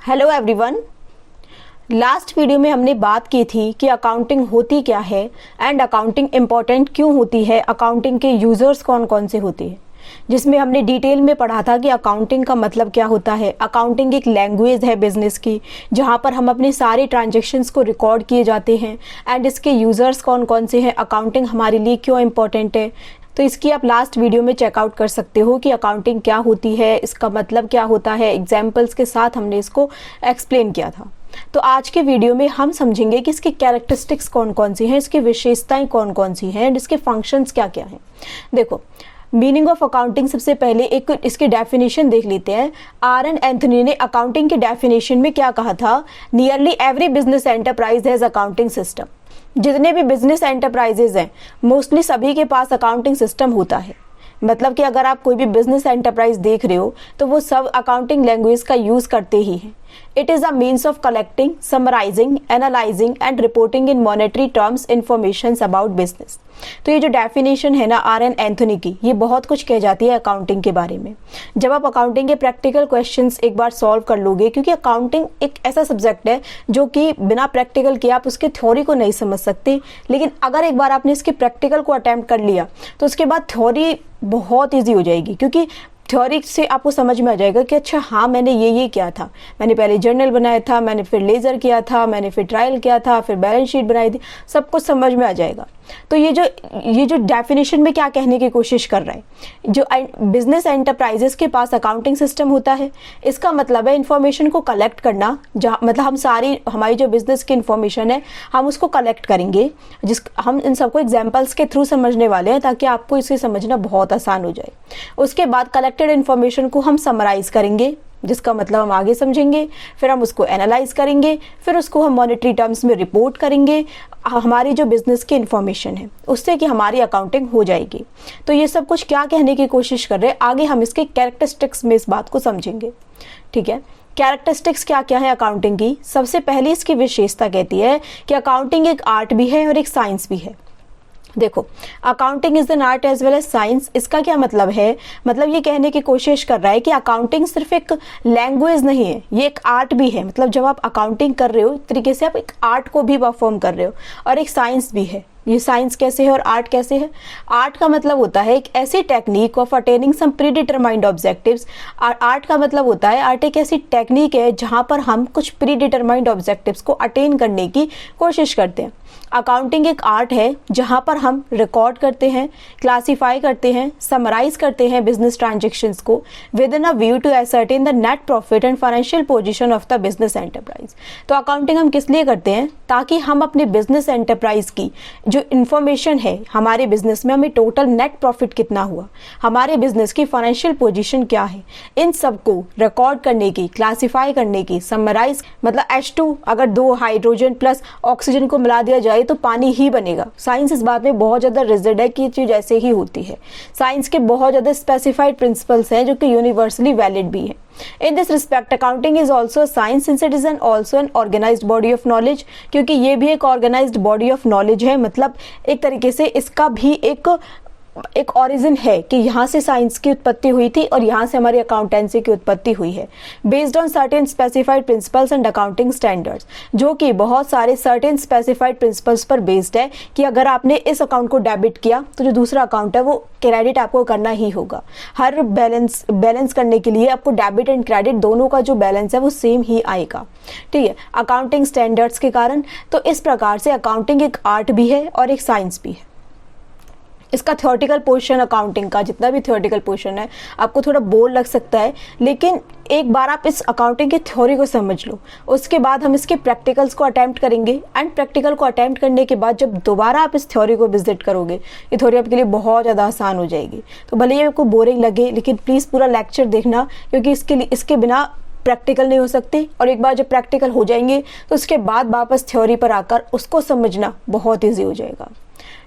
Hello everyone. Last video में हमने बात की थी कि अकाउंटिंग होती क्या है एंड अकाउंटिंग इम्पोर्टेंट क्यों होती है, अकाउंटिंग के यूजर्स कौन कौन से होते हैं, जिसमें हमने डिटेल में पढ़ा था कि अकाउंटिंग का मतलब क्या होता है। अकाउंटिंग एक लैंग्वेज है बिजनेस की, जहां पर हम अपने सारे ट्रांजैक्शंस को रिकॉर्ड किए जाते हैं एंड इसके यूजर्स कौन कौन से हैं, अकाउंटिंग हमारे लिए क्यों इम्पोर्टेंट है। तो इसकी आप लास्ट वीडियो में चेकआउट कर सकते हो कि अकाउंटिंग क्या होती है, इसका मतलब क्या होता है। एग्जाम्पल्स के साथ हमने इसको एक्सप्लेन किया था। तो आज के वीडियो में हम समझेंगे कि इसकी कैरेक्टरिस्टिक्स कौन कौन सी हैं, इसकी विशेषताएं कौन कौन सी हैं एंड इसके फंक्शंस क्या क्या हैं। देखो, मीनिंग ऑफ अकाउंटिंग सबसे पहले एक इसकी डेफिनेशन देख लेते हैं। आर.एन. एंथनी ने अकाउंटिंग के डेफिनेशन में क्या कहा था? Nearly every business enterprise has accounting system. जितने भी बिजनेस एंटरप्राइजेज हैं, मोस्टली सभी के पास अकाउंटिंग सिस्टम होता है। मतलब कि अगर आप कोई भी बिजनेस एंटरप्राइज देख रहे हो तो वो सब अकाउंटिंग लैंग्वेज का यूज करते ही हैं। It is a means of collecting, summarising, analysing and reporting in monetary terms information about business. तो ये जो डेफिनेशन है ना आर.एन. एंथनी की, ये बहुत कुछ कह जाती है अकाउंटिंग के बारे में। जब आप अकाउंटिंग के प्रैक्टिकल क्वेश्चंस एक बार सॉल्व कर लोगे, क्योंकि अकाउंटिंग एक ऐसा सब्जेक्ट है जो कि बिना प्रैक्टिकल के आप उसके थ्योरी को नहीं समझ सकते, लेकिन अगर एक बार आपने इसके प्रैक्टिकल को अटेम्प्ट कर लिया तो उसके बाद थ्योरी बहुत ईजी हो जाएगी। क्योंकि थ्योरी से आपको समझ में आ जाएगा कि अच्छा हाँ, मैंने ये किया था, मैंने पहले जर्नल बनाया था, मैंने फिर लेजर किया था, मैंने फिर ट्रायल किया था, फिर बैलेंस शीट बनाई थी, सब कुछ समझ में आ जाएगा। तो ये जो डेफिनेशन में क्या कहने की कोशिश कर रहा है, जो बिजनेस एंटरप्राइजेस के पास अकाउंटिंग सिस्टम होता है, इसका मतलब है इंफॉर्मेशन को कलेक्ट करना। जहाँ मतलब हम हमारी जो बिजनेस की इंफॉर्मेशन है हम उसको कलेक्ट करेंगे, हम इन सबको एग्जाम्पल्स के थ्रू समझने वाले हैं ताकि आपको इसे समझना बहुत आसान हो जाए। उसके बाद कलेक्टेड इन्फॉर्मेशन को हम समराइज करेंगे, जिसका मतलब हम आगे समझेंगे, फिर हम उसको एनालाइज करेंगे, फिर उसको हम मॉनेटरी टर्म्स में रिपोर्ट करेंगे हमारी जो बिजनेस की इंफॉर्मेशन है उससे, कि हमारी अकाउंटिंग हो जाएगी। तो ये सब कुछ क्या कहने की कोशिश कर रहे हैं, आगे हम इसके कैरेक्टरिस्टिक्स में इस बात को समझेंगे। ठीक है, कैरेक्टरिस्टिक्स क्या क्या है अकाउंटिंग की? सबसे पहली इसकी विशेषता कहती है कि अकाउंटिंग एक आर्ट भी है और एक साइंस भी है। देखो, accounting is an art as well as science. इसका क्या मतलब है? मतलब ये कहने की कोशिश कर रहा है कि अकाउंटिंग सिर्फ एक लैंग्वेज नहीं है, ये एक आर्ट भी है। मतलब जब आप अकाउंटिंग कर रहे हो, एक तरीके से आप एक आर्ट को भी परफॉर्म कर रहे हो, और एक साइंस भी है। ये साइंस कैसे है और आर्ट कैसे है? आर्ट का मतलब होता है एक ऐसी technique of attaining some predetermined objectives. Art का मतलब होता है, आर्ट एक ऐसी टेक्निक है जहां पर हम कुछ प्री डिटरमाइंड ऑब्जेक्टिव्स को अटेन करने की कोशिश करते हैं। अकाउंटिंग एक आर्ट है जहां पर हम रिकॉर्ड करते हैं, क्लासिफाई करते हैं, समराइज करते हैं बिजनेस ट्रांजेक्शन्स को within a view to ascertain the net profit and financial position of the business enterprise. तो अकाउंटिंग हम किस लिए करते हैं? ताकि हम अपने बिजनेस एंटरप्राइज की जो इंफॉर्मेशन है, हमारे बिजनेस में हमें टोटल नेट प्रॉफिट कितना हुआ, हमारे बिजनेस की फाइनेंशियल पोजीशन क्या है, इन सबको रिकॉर्ड करने की, क्लासिफाई करने की, समराइज। मतलब H2 अगर 2 हाइड्रोजन प्लस ऑक्सीजन को मिला दिया जाए तो पानी ही बनेगा। साइंस इस बात में बहुत ज्यादा रिजिड है कि ये चीज ऐसे ही होती है। साइंस के बहुत ज्यादा स्पेसिफाइड प्रिंसिपल्स हैं जो कि यूनिवर्सली वैलिड भी है। In this respect, accounting is also a science since it is also an organized body of knowledge, क्योंकि ये भी एक organized body of knowledge है। मतलब एक तरीके से इसका भी एक ओरिजिन है कि यहाँ से साइंस की उत्पत्ति हुई थी और यहाँ से हमारी अकाउंटेंसी की उत्पत्ति हुई है, based on certain specified principles and accounting standards, जो कि बहुत सारे सर्टेन स्पेसिफाइड प्रिंसिपल्स पर बेस्ड है कि अगर आपने इस अकाउंट को डेबिट किया तो जो दूसरा अकाउंट है वो क्रेडिट आपको करना ही होगा। हर बैलेंस करने के लिए आपको डेबिट एंड क्रेडिट दोनों का जो बैलेंस है वो सेम ही आएगा। ठीक है, अकाउंटिंग स्टैंडर्ड्स के कारण। तो इस प्रकार से अकाउंटिंग एक आर्ट भी है और एक साइंस भी है। इसका थ्योरेटिकल पोर्शन, अकाउंटिंग का जितना भी थ्योरेटिकल पोर्शन है, आपको थोड़ा बोर लग सकता है, लेकिन एक बार आप इस अकाउंटिंग की थ्योरी को समझ लो, उसके बाद हम इसके प्रैक्टिकल्स को अटेम्प्ट करेंगे एंड प्रैक्टिकल को अटेम्प्ट करने के बाद जब दोबारा आप इस थ्योरी को विजिट करोगे, ये थ्योरी आपके लिए बहुत ज़्यादा आसान हो जाएगी। तो भले ही आपको बोरिंग लगे, लेकिन प्लीज़ पूरा लेक्चर देखना, क्योंकि इसके बिना प्रैक्टिकल नहीं हो सकती। और एक बार जब प्रैक्टिकल हो जाएंगे तो उसके बाद वापस थ्योरी पर आकर उसको समझना बहुत ईजी हो जाएगा।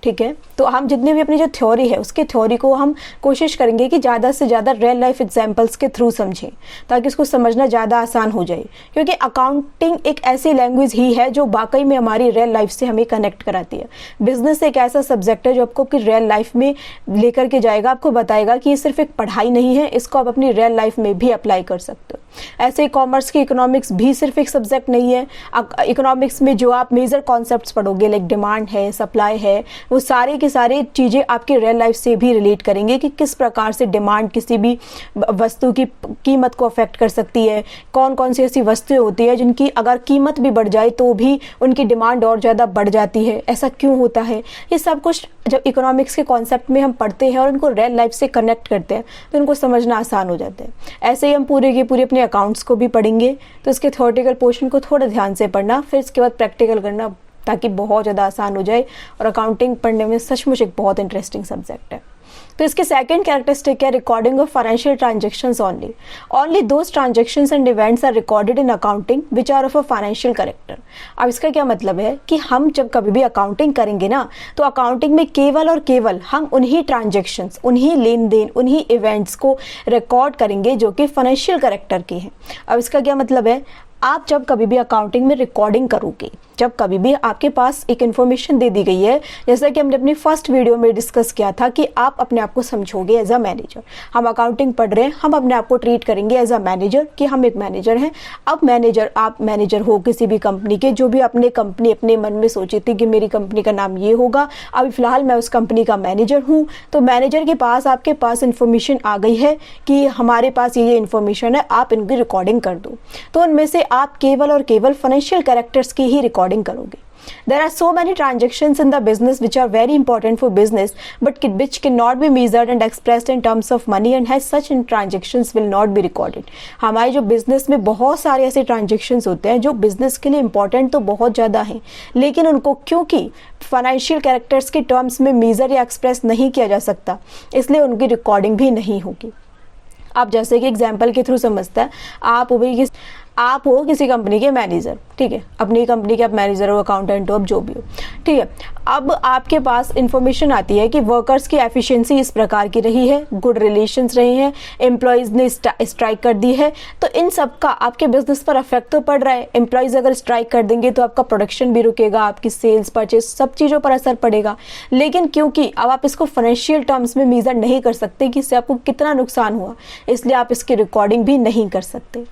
ठीक है। तो हम जितने भी अपनी जो थ्योरी है उसके थ्योरी को हम कोशिश करेंगे कि ज़्यादा से ज़्यादा रियल लाइफ एग्जांपल्स के थ्रू समझें, ताकि उसको समझना ज़्यादा आसान हो जाए, क्योंकि अकाउंटिंग एक ऐसी लैंग्वेज ही है जो वाकई में हमारी रियल लाइफ से हमें कनेक्ट कराती है। बिजनेस एक ऐसा सब्जेक्ट है जो आपको अपनी रियल लाइफ में लेकर के जाएगा, आपको बताएगा कि ये सिर्फ एक पढ़ाई नहीं है, इसको आप अपनी रियल लाइफ में भी अप्लाई कर सकते हो। ऐसे कॉमर्स की इकोनॉमिक्स भी सिर्फ एक सब्जेक्ट नहीं है। इकोनॉमिक्स में जो आप मेजर कॉन्सेप्ट्स पढ़ोगे, लाइक डिमांड है, सप्लाई है, वो सारे की सारी चीज़ें आपकी रियल लाइफ से भी रिलेट करेंगे कि किस प्रकार से डिमांड किसी भी वस्तु की कीमत को अफेक्ट कर सकती है, कौन कौन सी ऐसी वस्तुएं होती है जिनकी अगर कीमत भी बढ़ जाए तो भी उनकी डिमांड और ज़्यादा बढ़ जाती है, ऐसा क्यों होता है। ये सब कुछ जब इकोनॉमिक्स के कॉन्सेप्ट में हम पढ़ते हैं और उनको रियल लाइफ से कनेक्ट करते हैं तो उनको समझना आसान हो जाता है। ऐसे ही हम पूरे के पूरे अपने अकाउंट्स को भी पढ़ेंगे, तो इसके थ्योरेटिकल पोर्शन को थोड़ा ध्यान से पढ़ना, फिर इसके बाद प्रैक्टिकल करना, ताकि बहुत ज़्यादा आसान हो जाए। और अकाउंटिंग पढ़ने में सचमुच एक बहुत इंटरेस्टिंग सब्जेक्ट है। तो इसके सेकंड कैरेक्टरिस्टिक है recording of financial transactions only those transactions and events are recorded in accounting which are of a financial character. अब इसका क्या मतलब है कि हम जब कभी भी अकाउंटिंग करेंगे ना, तो अकाउंटिंग में केवल और केवल हम उन्हीं ट्रांजेक्शंस, उन्हीं लेन देन, उन्हीं इवेंट्स को रिकॉर्ड करेंगे जो कि फाइनेंशियल कैरेक्टर के हैं। अब इसका क्या मतलब है, आप जब कभी भी अकाउंटिंग में रिकॉर्डिंग करोगे, जब कभी भी आपके पास एक इन्फॉर्मेशन दे दी गई है, जैसा कि हमने अपनी फर्स्ट वीडियो में डिस्कस किया था कि आप अपने आप को समझोगे एज अ मैनेजर। हम अकाउंटिंग पढ़ रहे हैं, हम अपने आप को ट्रीट करेंगे एज अ मैनेजर कि हम एक मैनेजर हैं। अब मैनेजर, आप मैनेजर हो किसी भी कंपनी के, जो भी अपने कंपनी अपने मन में सोची थी कि मेरी कंपनी का नाम ये होगा, अभी फिलहाल मैं उस कंपनी का मैनेजर हूँ। तो मैनेजर के पास, आपके पास इन्फॉर्मेशन आ गई है कि हमारे पास ये इन्फॉर्मेशन है, आप इनकी रिकॉर्डिंग कर दो। तो उनमें से आप केवल और केवल फाइनेंशियल कैरेक्टर्स की ही रिकॉर्डिंग करोगे। There are so many transactions in the business which are very important for business, but which cannot be measured and expressed in terms of money, and has such transactions will not be recorded. हमारे जो business में बहुत सारे ऐसे transactions होते हैं जो business के लिए इंपॉर्टेंट तो बहुत ज़्यादा हैं, लेकिन उनको क्योंकि फाइनेंशियल कैरेक्टर्स के टर्म्स में मेजर या एक्सप्रेस नहीं किया जा सकता, इसलिए उनकी रिकॉर्डिंग भी नहीं होगी। आप जैसे कि एग्जाम्पल के थ्रू समझता है, आप हो किसी कंपनी के मैनेजर, ठीक है, अपनी कंपनी के आप मैनेजर हो, अकाउंटेंट हो, अब जो भी हो, ठीक है। अब आपके पास इंफॉर्मेशन आती है कि वर्कर्स की एफिशिएंसी इस प्रकार की रही है, गुड रिलेशंस रहे हैं, एम्प्लॉयज़ ने स्ट्राइक कर दी है, तो इन सब का आपके बिजनेस पर इफेक्ट तो पड़ रहा है। एम्प्लॉयज़ अगर स्ट्राइक कर देंगे तो आपका प्रोडक्शन भी रुकेगा, आपकी सेल्स, परचेज, सब चीज़ों पर असर पड़ेगा। लेकिन क्योंकि अब आप इसको फाइनेंशियल टर्म्स में मेजर नहीं कर सकते कि इससे आपको कितना नुकसान हुआ, इसलिए आप इसकी रिकॉर्डिंग भी नहीं कर सकते।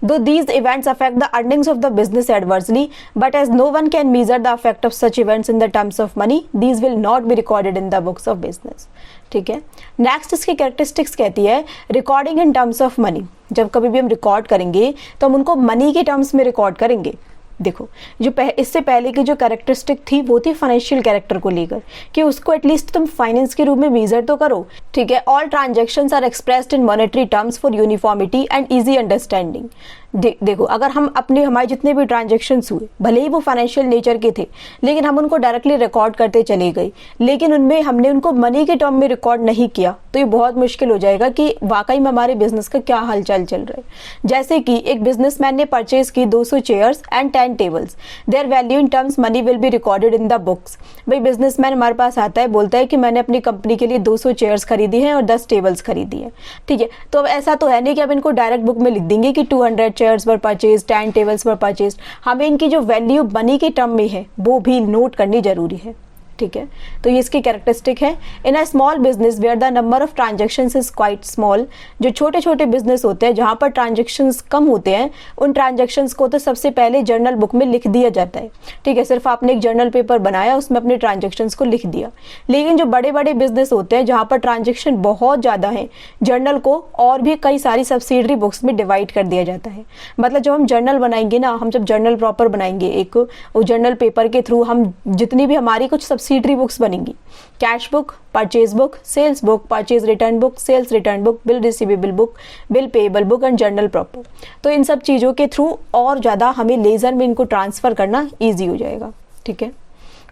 Though these events affect the earnings of the business adversely, but as no one can measure the effect of such events in the terms of money, these will not be recorded in the books of business. ठीक है। Next इसकी characteristics कहती है recording in terms of money. जब कभी भी हम record करेंगे तो हम उनको मनी के टर्म्स में रिकॉर्ड करेंगे। देखो, जो इससे पहले की जो कैरेक्टरिस्टिक थी वो थी फाइनेंशियल कैरेक्टर को लेकर, कि उसको एटलीस्ट तुम फाइनेंस के रूप में मेजर तो करो, ठीक है। All transactions are expressed in monetary terms for uniformity and easy understanding. देखो, अगर हम हमारे जितने भी ट्रांजेक्शन्स हुए, भले ही वो फाइनेंशियल नेचर के थे, लेकिन हम उनको डायरेक्टली रिकॉर्ड करते चले गए, लेकिन उनमें हमने उनको मनी के टर्म में रिकॉर्ड नहीं किया, तो ये बहुत मुश्किल हो जाएगा कि वाकई में हमारे बिजनेस का क्या हालचाल चल रहा है। जैसे कि एक बिजनेसमैन ने परचेज की 200 chairs and 10 tables, their value in terms money will be recorded in the books. भाई, बिजनेसमैन हमारे पास आता है, बोलता है कि मैंने अपनी कंपनी के लिए 200 चेयर्स खरीदी हैं और 10 टेबल्स खरीदी है, ठीक है। तो अब ऐसा तो है नहीं कि अब इनको डायरेक्ट बुक में लिख देंगे कि 200 चेयर्स वर परचेज, 10 टेबल्स वर परचेज। हमें इनकी जो वैल्यू मनी के टर्म में है वो भी नोट करनी जरूरी है, ठीक है। तो ये इसकी कैरेक्टरिस्टिक है। In a small business where the number of transactions is quite small, जो छोटे छोटे बिजनेस होते हैं जहाँ पर ट्रांजेक्शन्स कम होते हैं, उन ट्रांजेक्शन्स को तो सबसे पहले जर्नल बुक में लिख दिया जाता है, ठीक है। सिर्फ आपने एक जर्नल पेपर बनाया, उसमें अपने ट्रांजेक्शन्स को लिख दिया। लेकिन जो बड़े बड़े बिजनेस होते हैं जहाँ पर ट्रांजेक्शन बहुत ज़्यादा है, जर्नल को और भी कई सारी सब्सिडरी बुक्स में डिवाइड कर दिया जाता है। मतलब जब हम जर्नल बनाएंगे ना, हम जब जर्नल प्रॉपर बनाएंगे, एक वो जर्नल पेपर के थ्रू हम जितनी भी हमारी कुछ सब्सिडरी बुक्स बनेंगी, cash book, purchase book, sales book, purchase return book, sales return book, bill receivable book, bill payable book and journal proper, तो इन सब चीज़ों के थ्रू और ज़्यादा हमें लेजर में इनको ट्रांसफ़र करना ईजी हो जाएगा, ठीक है।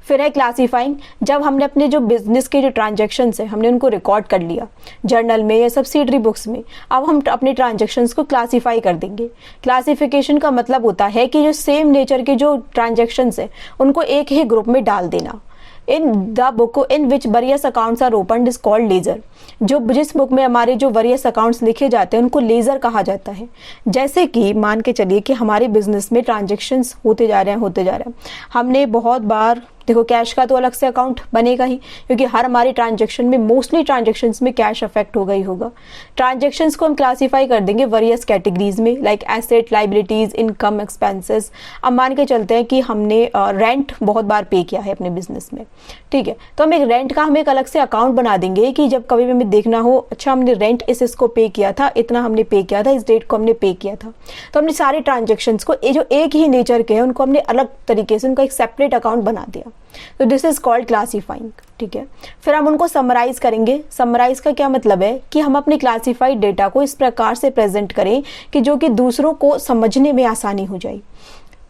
फिर है क्लासीफाइंग। जब हमने अपने जो बिजनेस के जो ट्रांजेक्शन्स है हमने उनको रिकॉर्ड कर लिया जर्नल में या सब्सिडरी बुक्स में, अब हम अपने ट्रांजेक्शन्स को क्लासीफाई कर देंगे। क्लासिफिकेशन का मतलब होता है कि जो सेम नेचर के जो ट्रांजेक्शन्स है उनको एक ही ग्रुप में डाल देना। In the book in which various accounts are open is called ledger. जो जिस बुक में हमारे जो वेरियस अकाउंट्स लिखे जाते हैं उनको लेजर कहा जाता है। जैसे कि मान के चलिए कि हमारे बिजनेस में ट्रांजेक्शन्स होते जा रहे हैं, हमने बहुत बार देखो कैश का तो अलग से अकाउंट बनेगा ही, क्योंकि हर हमारी ट्रांजेक्शन में मोस्टली ट्रांजेक्शन्स में कैश अफेक्ट होगा ही होगा। ट्रांजेक्शन्स को हम क्लासीफाई कर देंगे वेरियस कैटेगरीज में, like asset, liabilities, income, expenses. अब मान के चलते हैं कि हमने रेंट बहुत बार पे किया है अपने बिजनेस में, ठीक है, तो हम एक रेंट का हम एक अलग से अकाउंट बना देंगे कि जब कभी भी हमें देखना हो, अच्छा हमने रेंट इसको पे किया था, इतना हमने पे किया था, इस डेट को हमने पे किया था, तो हमने सारे ट्रांजेक्शन्स को जो एक ही नेचर के हैं उनको हमने अलग तरीके से उनका एक सेपरेट अकाउंट बना दिया। तो दिस इज कॉल्ड क्लासीफाइंग, ठीक है। फिर हम उनको समराइज करेंगे। समराइज का क्या मतलब है कि हम अपनी क्लासीफाइड डेटा को इस प्रकार से प्रेजेंट करें कि जो कि दूसरों को समझने में आसानी हो जाए।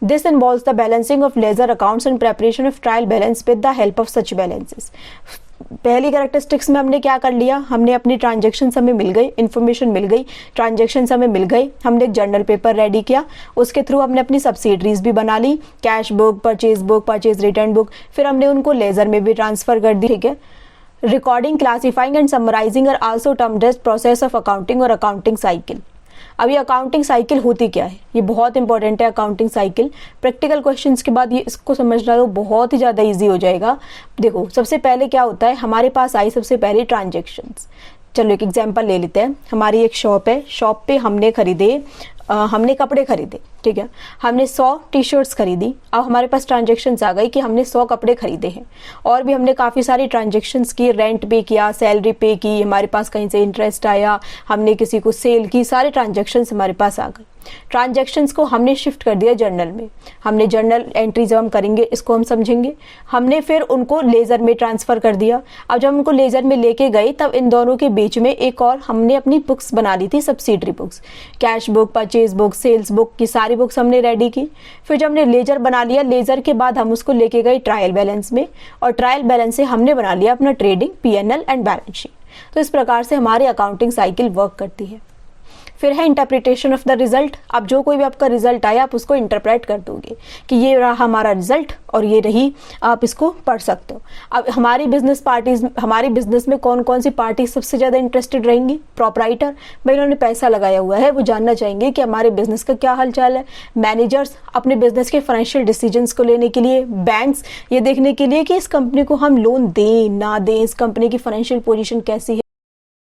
This involves the balancing of ledger accounts and preparation of trial balance with the help of such balances. पहली कैरेक्टरिस्टिक्स में हमने क्या कर लिया, हमने अपनी ट्रांजेक्शन हमें मिल गई, इन्फॉर्मेशन मिल गई, ट्रांजेक्शन हमें मिल गई, हमने एक जर्नल पेपर रेडी किया, उसके थ्रू हमने अपनी सब्सिडरीज भी बना ली, cash book, purchase return book, फिर हमने उनको लेजर में भी ट्रांसफर कर दी, ठीक है। Recording, classifying and summarising are also termed as process of accounting और अकाउंटिंग साइकिल। अब ये अकाउंटिंग साइकिल होती क्या है, ये बहुत इंपॉर्टेंट है अकाउंटिंग साइकिल। प्रैक्टिकल क्वेश्चंस के बाद ये इसको समझना तो बहुत ही ज़्यादा इजी हो जाएगा। देखो सबसे पहले क्या होता है, हमारे पास आई सबसे पहले ट्रांजेक्शन्स। चलो एक एग्जांपल ले लेते हैं। हमारी एक शॉप है, शॉप पे हमने कपड़े खरीदे, ठीक है, हमने 100 टी-शर्ट्स खरीदी। अब हमारे पास ट्रांजेक्शन्स आ गई कि हमने 100 कपड़े खरीदे हैं, और भी हमने काफ़ी सारी ट्रांजेक्शन्स की, रेंट पे किया, सैलरी पे की, हमारे पास कहीं से इंटरेस्ट आया, हमने किसी को सेल की, सारे ट्रांजेक्शन्स हमारे पास आ गए। ट्रांजेक्शन्स को हमने शिफ्ट कर दिया जर्नल में। हमने जर्नल एंट्री जब हम करेंगे इसको हम समझेंगे। हमने फिर उनको लेजर में ट्रांसफर कर दिया। अब जब उनको लेजर में लेके गए तब इन दोनों के बीच में एक और हमने अपनी बुक्स बना ली थी, subsidiary books, cash book, purchase book, sales book की सारी बुक्स हमने रेडी की। फिर जब हमने लेजर बना लिया, लेजर के बाद हम उसको लेके गए ट्रायल बैलेंस में, और ट्रायल बैलेंस से हमने बना लिया अपना trading P&L and balance sheet. तो इस प्रकार से हमारी अकाउंटिंग साइकिल वर्क करती है। फिर है इंटरप्रिटेशन ऑफ द रिजल्ट। अब जो कोई भी आपका रिजल्ट आया आप उसको इंटरप्रेट कर दोगे कि ये रहा हमारा रिजल्ट और ये रही, आप इसको पढ़ सकते हो। अब हमारी बिजनेस में कौन कौन सी पार्टी सबसे ज़्यादा इंटरेस्टेड रहेंगी? प्रोपराइटर, भाई उन्होंने पैसा लगाया हुआ है, वो जानना चाहेंगे कि हमारे बिजनेस का क्या हालचाल है। मैनेजर्स अपने बिजनेस के फाइनेंशियल डिसीजंस को लेने के लिए, बैंक्स ये देखने के लिए कि इस कंपनी को हम लोन दें ना दें, इस कंपनी की फाइनेंशियल पोजीशन कैसी है।